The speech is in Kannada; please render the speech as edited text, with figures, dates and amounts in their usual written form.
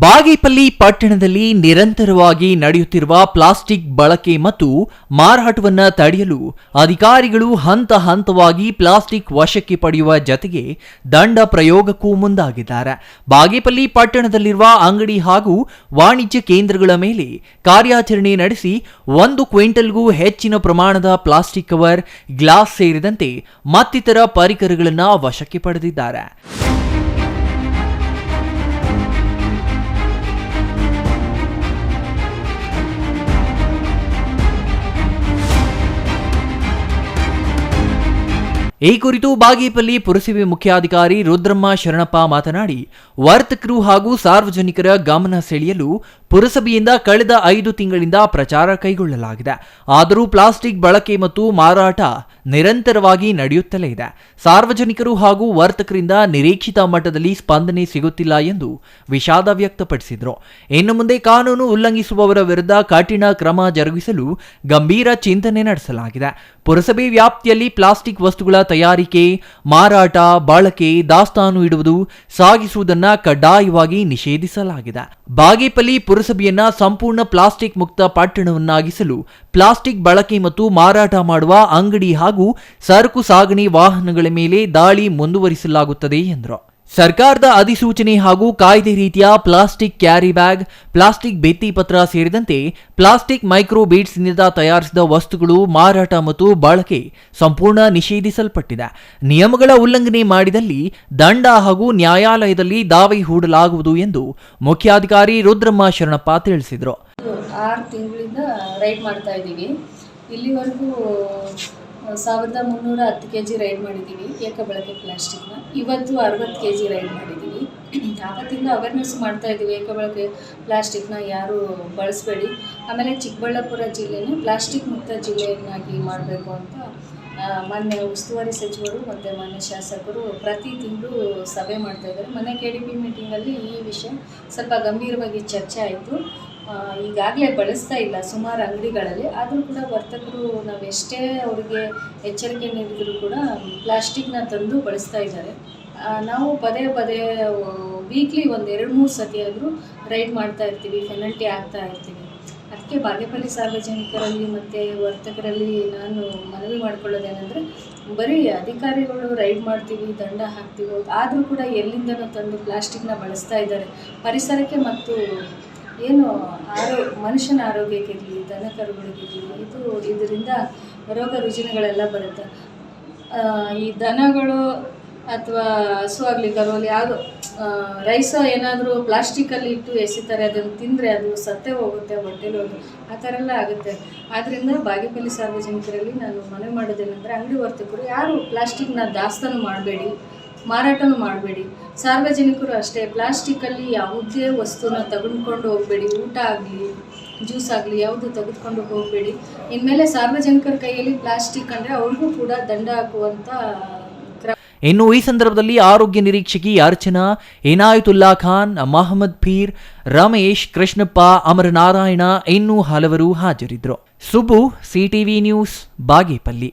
ಬಾಗೇಪಲ್ಲಿ ಪಟ್ಟಣದಲ್ಲಿ ನಿರಂತರವಾಗಿ ನಡೆಯುತ್ತಿರುವ ಪ್ಲಾಸ್ಟಿಕ್ ಬಳಕೆ ಮತ್ತು ಮಾರಾಟವನ್ನು ತಡೆಯಲು ಅಧಿಕಾರಿಗಳು ಹಂತ ಹಂತವಾಗಿ ಪ್ಲಾಸ್ಟಿಕ್ ವಶಕ್ಕೆ ಪಡೆಯುವ ಜತೆಗೆ ದಂಡ ಪ್ರಯೋಗಕ್ಕೂ ಮುಂದಾಗಿದ್ದಾರೆ. ಬಾಗೇಪಲ್ಲಿ ಪಟ್ಟಣದಲ್ಲಿರುವ ಅಂಗಡಿ ಹಾಗೂ ವಾಣಿಜ್ಯ ಕೇಂದ್ರಗಳ ಮೇಲೆ ಕಾರ್ಯಾಚರಣೆ ನಡೆಸಿ 1 ಕ್ವಿಂಟಲ್ಗೂ ಹೆಚ್ಚಿನ ಪ್ರಮಾಣದ ಪ್ಲಾಸ್ಟಿಕ್ ಕವರ್, ಗ್ಲಾಸ್ ಸೇರಿದಂತೆ ಮತ್ತಿತರ ಪರಿಕರಗಳನ್ನು ವಶಕ್ಕೆ ಪಡೆದಿದ್ದಾರೆ. ಈ ಕುರಿತು ಬಾಗೇಪಲ್ಲಿ ಪುರಸಭೆ ಮುಖ್ಯಾಧಿಕಾರಿ ರುದ್ರಮ್ಮ ಶರಣಪ್ಪ ಮಾತನಾಡಿ, ವರ್ತಕರು ಹಾಗೂ ಸಾರ್ವಜನಿಕರ ಗಮನ ಸೆಳೆಯಲು ಪುರಸಭೆಯಿಂದ ಕಳೆದ 5 ತಿಂಗಳಿಂದ ಪ್ರಚಾರ ಕೈಗೊಳ್ಳಲಾಗಿದೆ. ಆದರೂ ಪ್ಲಾಸ್ಟಿಕ್ ಬಳಕೆ ಮತ್ತು ಮಾರಾಟ ನಿರಂತರವಾಗಿ ನಡೆಯುತ್ತಲೇ ಇದೆ. ಸಾರ್ವಜನಿಕರು ಹಾಗೂ ವರ್ತಕರಿಂದ ನಿರೀಕ್ಷಿತ ಮಟ್ಟದಲ್ಲಿ ಸ್ಪಂದನೆ ಸಿಗುತ್ತಿಲ್ಲ ಎಂದು ವಿಷಾದ ವ್ಯಕ್ತಪಡಿಸಿದರು. ಇನ್ನು ಮುಂದೆ ಕಾನೂನು ಉಲ್ಲಂಘಿಸುವವರ ವಿರುದ್ಧ ಕಠಿಣ ಕ್ರಮ ಜರುಗಿಸಲು ಗಂಭೀರ ಚಿಂತನೆ ನಡೆಸಲಾಗಿದೆ. ಪುರಸಭೆ ವ್ಯಾಪ್ತಿಯಲ್ಲಿ ಪ್ಲಾಸ್ಟಿಕ್ ವಸ್ತುಗಳ ತಯಾರಿಕೆ, ಮಾರಾಟ, ಬಳಕೆ, ದಾಸ್ತಾನು ಇಡುವುದು, ಸಾಗಿಸುವುದನ್ನು ಕಡ್ಡಾಯವಾಗಿ ನಿಷೇಧಿಸಲಾಗಿದೆ. ಬಾಗೇಪಲ್ಲಿ ಪುರಸಭೆಯನ್ನ ಸಂಪೂರ್ಣ ಪ್ಲಾಸ್ಟಿಕ್ ಮುಕ್ತ ಪಟ್ಟಣವನ್ನಾಗಿಸಲು ಪ್ಲಾಸ್ಟಿಕ್ ಬಳಕೆ ಮತ್ತು ಮಾರಾಟ ಮಾಡುವ ಅಂಗಡಿ ಹಾಗೂ ಸರಕು ಸಾಗಣೆ ವಾಹನಗಳ ಮೇಲೆ ದಾಳಿ ಮುಂದುವರಿಸಲಾಗುತ್ತದೆ ಎಂದರು. ಸರ್ಕಾರದ ಅಧಿಸೂಚನೆ ಹಾಗೂ ಕಾಯ್ದೆ ರೀತಿಯ ಪ್ಲಾಸ್ಟಿಕ್ ಕ್ಯಾರಿ ಬ್ಯಾಗ್, ಪ್ಲಾಸ್ಟಿಕ್ ಭಿತ್ತಿಪತ್ರ ಸೇರಿದಂತೆ ಪ್ಲಾಸ್ಟಿಕ್ ಮೈಕ್ರೋ ಬೀಡ್ಸ್ನಿಂದ ತಯಾರಿಸಿದ ವಸ್ತುಗಳು ಮಾರಾಟ ಮತ್ತು ಬಳಕೆ ಸಂಪೂರ್ಣ ನಿಷೇಧಿಸಲ್ಪಟ್ಟಿದೆ. ನಿಯಮಗಳ ಉಲ್ಲಂಘನೆ ಮಾಡಿದಲ್ಲಿ ದಂಡ ಹಾಗೂ ನ್ಯಾಯಾಲಯದಲ್ಲಿ ದಾವೆ ಹೂಡಲಾಗುವುದು ಎಂದು ಮುಖ್ಯಾಧಿಕಾರಿ ರುದ್ರಮ್ಮ ಶರಣಪ್ಪ ತಿಳಿಸಿದರು. 6 ತಿಂಗಳಿಂದ ರೈಡ್ ಮಾಡ್ತಾ ಇದ್ದೀವಿ. ಇಲ್ಲಿವರೆಗೂ 1310 kg ರೈಡ್ ಮಾಡಿದ್ದೀವಿ ಏಕಬಳಕೆ ಪ್ಲಾಸ್ಟಿಕ್ನ. ಇವತ್ತು 60 kg ರೈಡ್ ಮಾಡಿದ್ದೀವಿ. ಆವತ್ತಿಂದ ಅವೇರ್ನೆಸ್ ಮಾಡ್ತಾ ಇದ್ದೀವಿ, ಏಕಬಳಕೆ ಪ್ಲಾಸ್ಟಿಕ್ನ ಯಾರು ಬಳಸಬೇಡಿ. ಆಮೇಲೆ ಚಿಕ್ಕಬಳ್ಳಾಪುರ ಜಿಲ್ಲೆನ ಪ್ಲಾಸ್ಟಿಕ್ ಮುಕ್ತ ಜಿಲ್ಲೆಯನ್ನಾಗಿ ಮಾಡಬೇಕು ಅಂತ ಮಾನ್ಯ ಉಸ್ತುವಾರಿ ಸಚಿವರು ಮತ್ತು ಮಾನ್ಯ ಶಾಸಕರು ಪ್ರತಿ ತಿಂಗಳು ಸಭೆ ಮಾಡ್ತಾ ಇದ್ದಾರೆ. ಮೊನ್ನೆ KDP ಮೀಟಿಂಗಲ್ಲಿ ಈ ವಿಷಯ ಸ್ವಲ್ಪ ಗಂಭೀರವಾಗಿ ಚರ್ಚೆ ಆಯಿತು. ಈಗಾಗಲೇ ಬಳಸ್ತಾ ಇಲ್ಲ ಸುಮಾರು ಅಂಗಡಿಗಳಲ್ಲಿ, ಆದರೂ ಕೂಡ ವರ್ತಕರು ನಾವೆಷ್ಟೇ ಅವರಿಗೆ ಎಚ್ಚರಿಕೆ ನೀಡಿದರೂ ಕೂಡ ಪ್ಲಾಸ್ಟಿಕ್ನ ತಂದು ಬಳಸ್ತಾ ಇದ್ದಾರೆ. ನಾವು ಪದೇ ವೀಕ್ಲಿ 1-2-3 ಸತಿ ಆದರೂ ರೈಡ್ ಮಾಡ್ತಾ ಇರ್ತೀವಿ, ಪೆನಲ್ಟಿ ಆಗ್ತಾ ಇರ್ತೀವಿ. ಅದಕ್ಕೆ ಬಾಗೇಪಲ್ಲಿ ಸಾರ್ವಜನಿಕರಲ್ಲಿ ಮತ್ತು ವರ್ತಕರಲ್ಲಿ ನಾನು ಮನವಿ ಮಾಡ್ಕೊಳ್ಳೋದೇನೆಂದರೆ, ಬರೀ ಅಧಿಕಾರಿಗಳು ರೈಡ್ ಮಾಡ್ತೀವಿ, ದಂಡ ಹಾಕ್ತೀವಿ, ಆದರೂ ಕೂಡ ಎಲ್ಲಿಂದನೂ ತಂದು ಪ್ಲಾಸ್ಟಿಕ್ನ ಬಳಸ್ತಾ ಇದ್ದಾರೆ. ಪರಿಸರಕ್ಕೆ ಮತ್ತು ಏನು ಮನುಷ್ಯನ ಆರೋಗ್ಯಕ್ಕಿರಲಿ, ದನ ಕರುಗಳಿಗಿರಲಿ, ಇದರಿಂದ ರೋಗ ರುಜಿನಗಳೆಲ್ಲ ಬರುತ್ತೆ. ಈ ದನಗಳು ಅಥವಾ ಹಸು ಆಗಲಿ, ಕರು ಆಗಲಿ, ಯಾವುದು ರೈಸೋ ಏನಾದರೂ ಪ್ಲಾಸ್ಟಿಕ್ಕಲ್ಲಿ ಇಟ್ಟು ಎಸಿತಾರೆ, ಅದನ್ನು ತಿಂದರೆ ಅದು ಸತ್ತೇ ಹೋಗುತ್ತೆ, ಹೊಟ್ಟೆಲಿ ಹೋಗಿ ಆ ಥರ ಎಲ್ಲ ಆಗುತ್ತೆ. ಆದ್ದರಿಂದ ಬಾಗೇಪಲ್ಲಿ ಸಾರ್ವಜನಿಕರಲ್ಲಿ ನಾನು ಮನವಿ ಮಾಡೋದೇನೆಂದರೆ, ಅಂಗಡಿ ವರ್ತಕರು ಯಾರು ಪ್ಲಾಸ್ಟಿಕ್ನ ದಾಸ್ತಾನು ಮಾಡಬೇಡಿ, ಮಾರಾಟನೂ ಮಾಡಬೇಡಿ. ಸಾರ್ವಜನಿಕರು ಅಷ್ಟೇ, ಪ್ಲಾಸ್ಟಿಕ್ಕಲ್ಲಿ ಯಾವುದೇ ವಸ್ತುನ ತೆಗೆದುಕೊಂಡು ಹೋಗಬೇಡಿ. ಊಟ ಆಗಲಿ, ಜ್ಯೂಸ್ ಆಗಲಿ ಯಾವುದು ತೆಗೆದುಕೊಂಡು ಹೋಗಬೇಡಿ. ಇನ್ಮೇಲೆ ಸಾರ್ವಜನಿಕರ ಕೈಯಲ್ಲಿ ಪ್ಲಾಸ್ಟಿಕ್ ಅಂದರೆ ಅವ್ರಿಗೂ ಕೂಡ ದಂಡ ಹಾಕುವಂಥ ಇನ್ನು ಈ ಸಂದರ್ಭದಲ್ಲಿ ಆರೋಗ್ಯ ನಿರೀಕ್ಷಕಿ ಅರ್ಚನಾ, ಇನಾಯತುಲ್ಲಾ ಖಾನ್, ಮಹಮ್ಮದ್ ಫೀರ್, ರಮೇಶ್, ಕೃಷ್ಣಪ್ಪ, ಅಮರನಾರಾಯಣ ಇನ್ನೂ ಹಲವರು ಹಾಜರಿದ್ದರು. Subbu, CTV news, Bagepalli.